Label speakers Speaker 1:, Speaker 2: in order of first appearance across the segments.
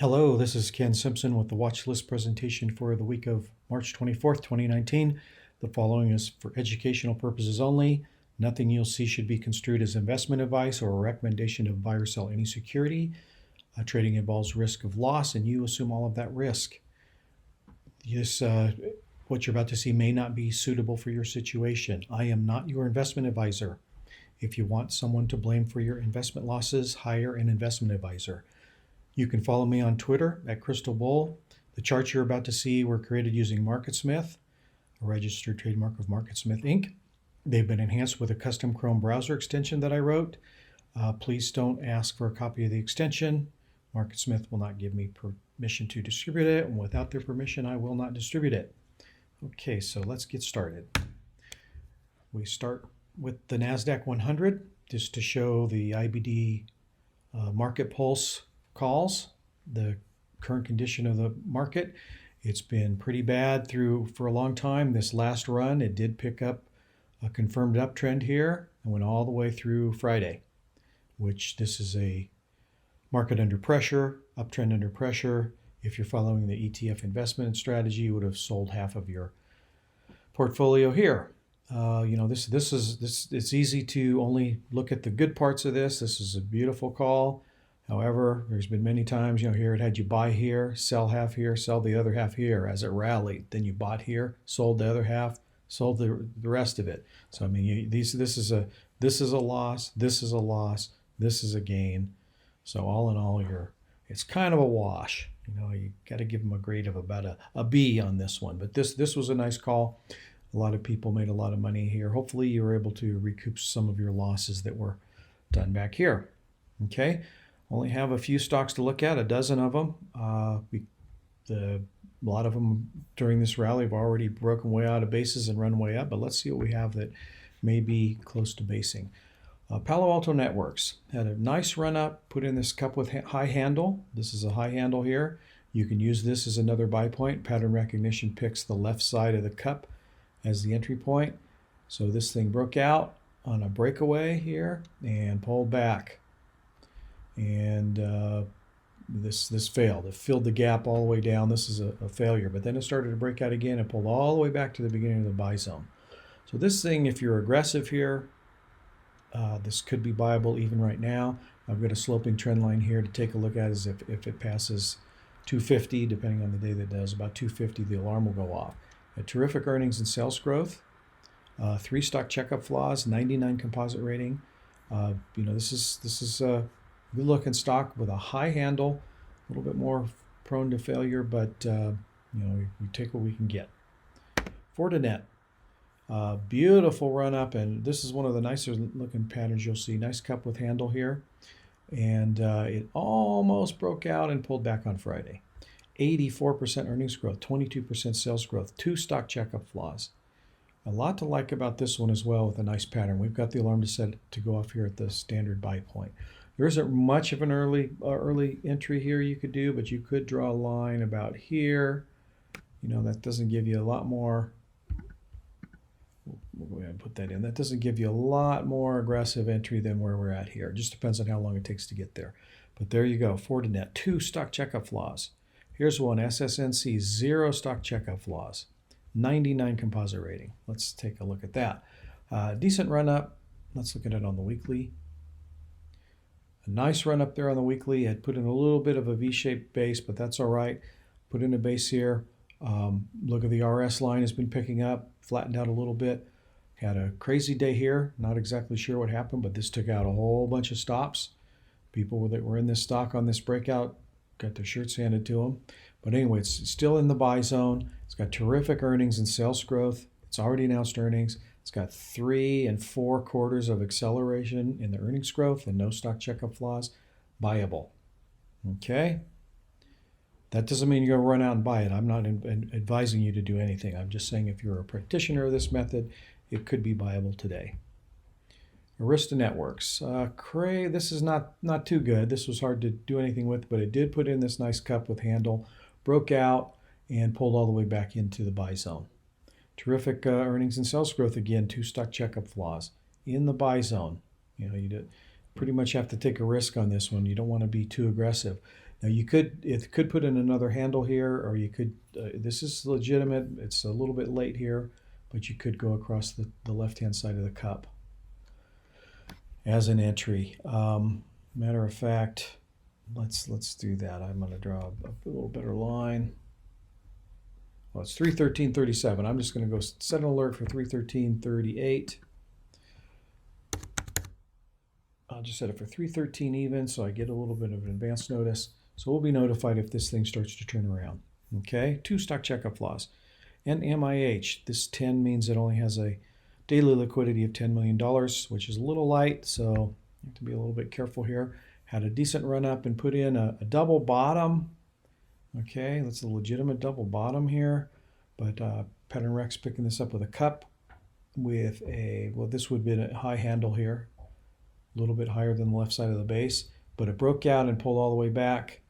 Speaker 1: Hello, this is Ken Simpson with the watch list presentation for the week of March 24th, 2019. The following is for educational purposes only. Nothing you'll see should be construed as investment advice or a recommendation to buy or sell any security. Trading involves risk of loss, and you assume all of that risk. What you're about to see may not be suitable for your situation. I am not your investment advisor. If you want someone to blame for your investment losses, hire an investment advisor. You can follow me on Twitter at Crystal Bull. The charts you're about to see were created using MarketSmith, a registered trademark of MarketSmith Inc. They've been enhanced with a custom Chrome browser extension that I wrote. Please don't ask for a copy of the extension. MarketSmith will not give me permission to distribute it, and without their permission, I will not distribute it. Okay, so let's get started. We start with the NASDAQ 100, just to show the IBD market pulse calls, the current condition of the market. It's been pretty bad for a long time. This last run, it did pick up a confirmed uptrend here and went all the way through Friday, which this is a market under pressure, uptrend under pressure. If you're following the ETF investment strategy, you would have sold half of your portfolio here. It's easy to only look at the good parts of this. This is a beautiful call. However, there's been many times, here it had you buy here, sell half here, sell the other half here as it rallied. Then you bought here, sold the other half, sold the rest of it. So this is a loss, this is a loss, this is a gain. So all in all, it's kind of a wash. You got to give them a grade of about a B on this one. But this was a nice call. A lot of people made a lot of money here. Hopefully you were able to recoup some of your losses that were done back here. Okay. Only have a few stocks to look at, a dozen of them. A lot of them during this rally have already broken way out of bases and run way up, but let's see what we have that may be close to basing. Palo Alto Networks had a nice run up, put in this cup with high handle. This is a high handle here. You can use this as another buy point. Pattern recognition picks the left side of the cup as the entry point. So this thing broke out on a breakaway here and pulled back. And this failed. It filled the gap all the way down. This is a failure. But then it started to break out again and pulled all the way back to the beginning of the buy zone. So this thing, if you're aggressive here, this could be buyable even right now. I've got a sloping trend line here to take a look at as if it passes 250, depending on the day that it does. About 250, the alarm will go off. A terrific earnings and sales growth. 3 stock checkup flaws, 99 composite rating. This is good looking stock with a high handle, a little bit more prone to failure, but we take what we can get. FTNT, beautiful run up, and this is one of the nicer looking patterns you'll see. Nice cup with handle here, and it almost broke out and pulled back on Friday. 84% earnings growth, 22% sales growth, 2 stock checkup flaws. A lot to like about this one as well with a nice pattern. We've got the alarm to go off here at the standard buy point. There isn't much of an early entry here you could do, but you could draw a line about here. That doesn't give you a lot more. We'll go ahead and put that in. That doesn't give you a lot more aggressive entry than where we're at here. It just depends on how long it takes to get there. But there you go, FTNT, 2 stock checkup flaws. Here's one, SSNC, 0 stock checkup flaws, 99 composite rating. Let's take a look at that. Decent run up. Let's look at it on the weekly. A nice run up there on the weekly. Had put in a little bit of a V-shaped base, but that's all right. Put in a base here. Look at the RS line has been picking up, flattened out a little bit. Had a crazy day here. Not exactly sure what happened, but this took out a whole bunch of stops. People that were in this stock on this breakout got their shirts handed to them. But anyway, it's still in the buy zone. It's got terrific earnings and sales growth. It's already announced earnings. It's got 3 and 4 quarters of acceleration in the earnings growth and no stock checkup flaws. Buyable. Okay? That doesn't mean you're going to run out and buy it. I'm not advising you to do anything. I'm just saying if you're a practitioner of this method, it could be buyable today. Arista Networks. This is not too good. This was hard to do anything with, but it did put in this nice cup with handle, broke out, and pulled all the way back into the buy zone. Terrific earnings and sales growth again, 2 stock checkup flaws in the buy zone. You pretty much have to take a risk on this one. You don't want to be too aggressive. Now it could put in another handle here, or you could, this is legitimate, it's a little bit late here, but you could go across the left-hand side of the cup as an entry. Matter of fact, let's do that. I'm going to draw a little better line. Well, it's 313.37. I'm just going to go set an alert for 313.38. I'll just set it for 313 even, so I get a little bit of an advance notice. So we'll be notified if this thing starts to turn around. Okay, 2 stock checkup flaws. NMIH, this 10 means it only has a daily liquidity of $10 million, which is a little light, so you have to be a little bit careful here. Had a decent run up and put in a double bottom. Okay, that's a legitimate double bottom here, but Pattern Rex picking this up with a cup with a, well, this would be a high handle here, a little bit higher than the left side of the base, but it broke out and pulled all the way back.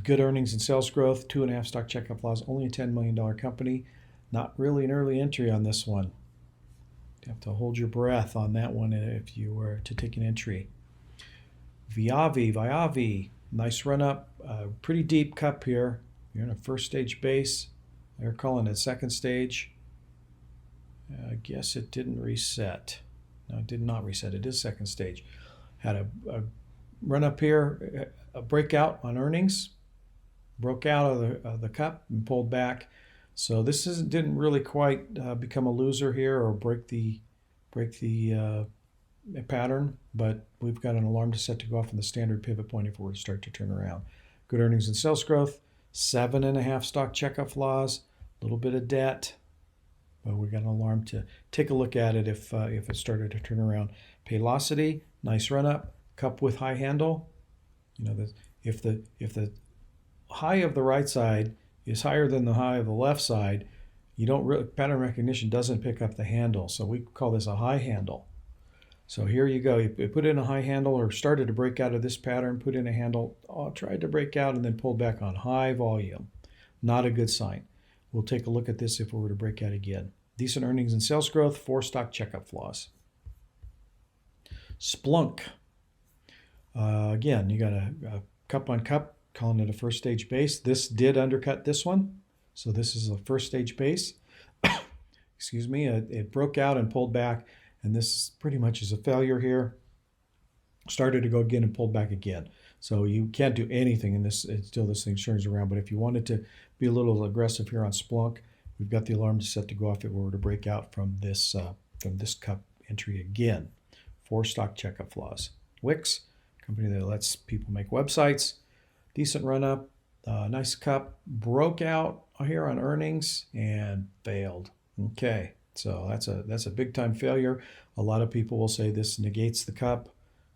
Speaker 1: Good earnings and sales growth, 2.5 stock checkup flaws, only a $10 million company. Not really an early entry on this one. You have to hold your breath on that one if you were to take an entry. VIAV, nice run up, pretty deep cup here. You're in a first stage base. They're calling it second stage. I guess it didn't reset. No, it did not reset. It is second stage. Had a run up here, a breakout on earnings, broke out of the cup and pulled back. So this didn't really quite become a loser here or break the pattern, but we've got an alarm to set to go off on the standard pivot point if we were to start to turn around. Good earnings and sales growth, 7.5 stock checkup flaws, a little bit of debt, but we got an alarm to take a look at it if it started to turn around. Paylocity, nice run up, cup with high handle. You know, if the high of the right side is higher than the high of the left side, you don't really, pattern recognition doesn't pick up the handle, so we call this a high handle. So here you go, you put in a high handle or started to break out of this pattern, put in a handle, tried to break out and then pulled back on high volume. Not a good sign. We'll take a look at this if we were to break out again. Decent earnings and sales growth, 4 stock checkup flaws. SPLK. Again, you got a cup on cup, calling it a first stage base. This did undercut this one, so this is a first stage base. Excuse me, it broke out and pulled back, and this pretty much is a failure here. Started to go again and pulled back again. So you can't do anything in this until this thing turns around. But if you wanted to be a little aggressive here on SPLK, we've got the alarm set to go off if we were to break out from this cup entry again. 4 stock checkup flaws. Wix, company that lets people make websites. Decent run up, nice cup, broke out here on earnings and failed. Okay, so that's a big time failure. A lot of people will say this negates the cup.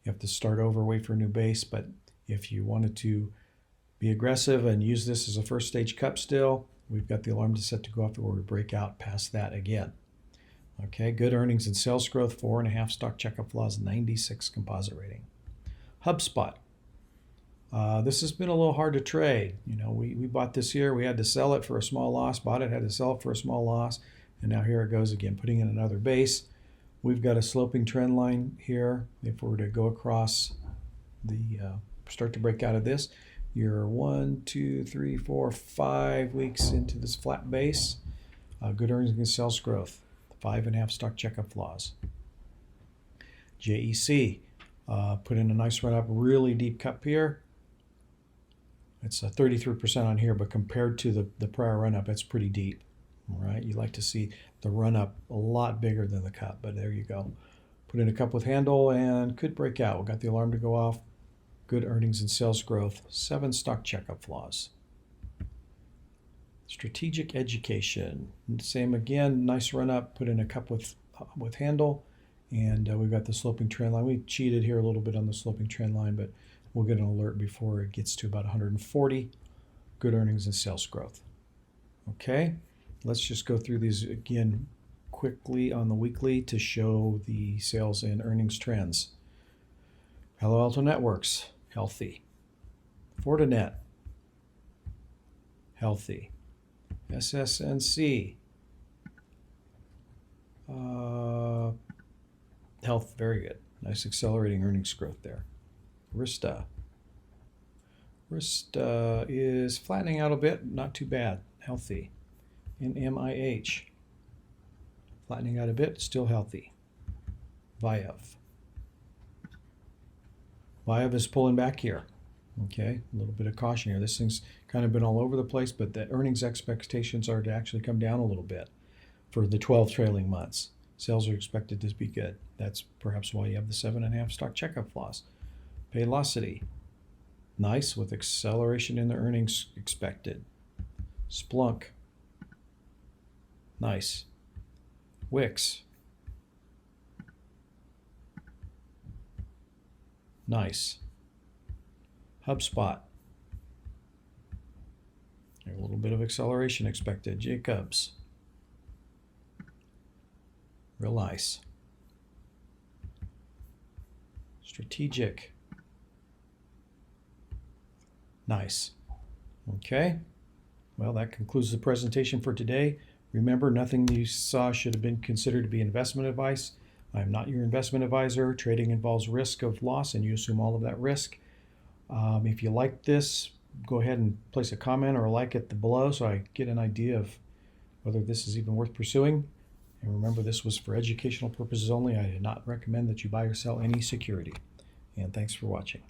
Speaker 1: You have to start over, wait for a new base. But if you wanted to be aggressive and use this as a first stage cup still, we've got the alarm set to go off if we were to break out past that again. Okay, good earnings and sales growth, 4.5 stock checkup flaws, 96 composite rating. HubSpot. This has been a little hard to trade. You know, we bought this here. We had to sell it for a small loss. Bought it, had to sell it for a small loss. And now here it goes again, putting in another base. We've got a sloping trend line here. If we were to go across the, start to break out of this, you're 1, 2, 3, 4, 5 weeks into this flat base. Good earnings and sales growth, 5.5 stock checkup flaws. JEC, put in a nice run up, really deep cup here. It's a 33% on here, but compared to the prior run up, it's pretty deep. All right, you like to see the run up a lot bigger than the cup, but there you go. Put in a cup with handle and could break out. We got the alarm to go off. Good earnings and sales growth, 7 stock checkup flaws. Strategic education, same again, nice run up. Put in a cup with handle, and we've got the sloping trend line. We cheated here a little bit on the sloping trend line, but we'll get an alert before it gets to about 140. Good earnings and sales growth. Okay, let's just go through these again quickly on the weekly to show the sales and earnings trends. Palo Alto Networks, healthy. Fortinet, healthy. SSNC, health, very good. Nice accelerating earnings growth there. Arista, Wrist is flattening out a bit, not too bad, healthy. NMIH, flattening out a bit, still healthy. VIAV. VIAV is pulling back here. Okay, a little bit of caution here. This thing's kind of been all over the place, but the earnings expectations are to actually come down a little bit for the 12 trailing months. Sales are expected to be good. That's perhaps why you have the 7.5 stock checkup flaws. Paylocity, nice with acceleration in the earnings expected. SPLK, nice. Wix, nice. HubSpot, a little bit of acceleration expected. Jacobs, real nice. Strategic, nice. Okay, well, that concludes the presentation for today. Remember, nothing you saw should have been considered to be investment advice. I'm not your investment advisor. Trading involves risk of loss, and you assume all of that risk. If you like this, go ahead and place a comment or a like it below so I get an idea of whether this is even worth pursuing. And remember, this was for educational purposes only. I did not recommend that you buy or sell any security. And thanks for watching.